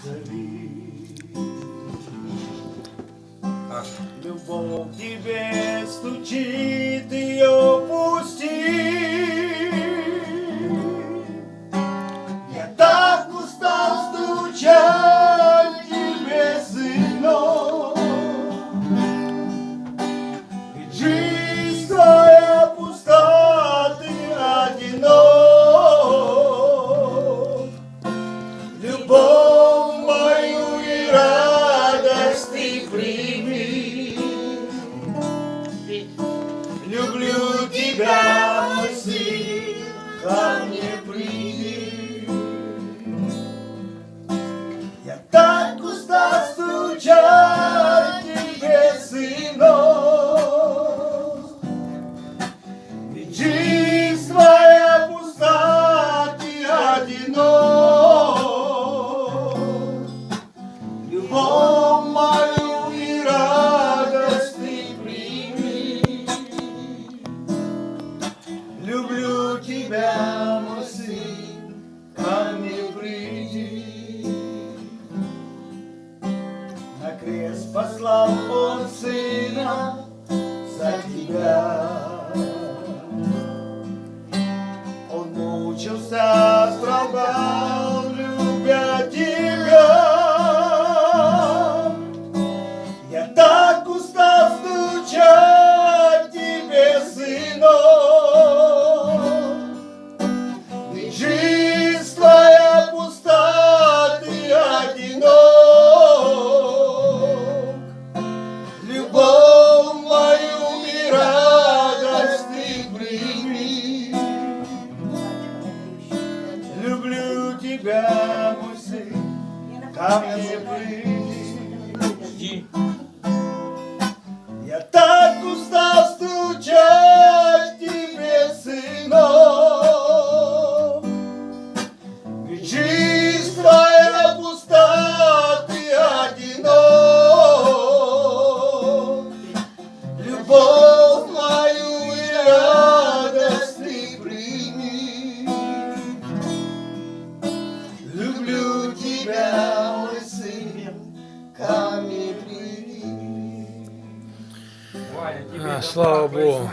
зови. Любовь к тебе стучит, ее пусти. Я так устал стучать тебе, сынок. Ведь жизнь твоя пуста, ты одинок. Любовь мою и радость ты прими. Люблю тебя, мой сын, ко мне приди. Я так устал стучать тебе, сынок. Ведь жизнь твоя пуста, ты одинок. Любовь мою и радость ты прими. Люблю тебя, мой сын, ко мне приди. На крест послал он сына за тебя. Он мучился, страдал, любя тебя. Я так устал стучать тебе, сынок. Ведь жизнь твоя пуста, ты одинок. Любовь мою и радость ты прими. Люблю тебя, мой сын, ко мне приди. Я так устал стучать тебе, сынок. Ведь жизнь твоя пуста, ты одинок. Любовь мою и радость ты прими. Люблю тебя, мой сын, ко мне приди. Слава Богу.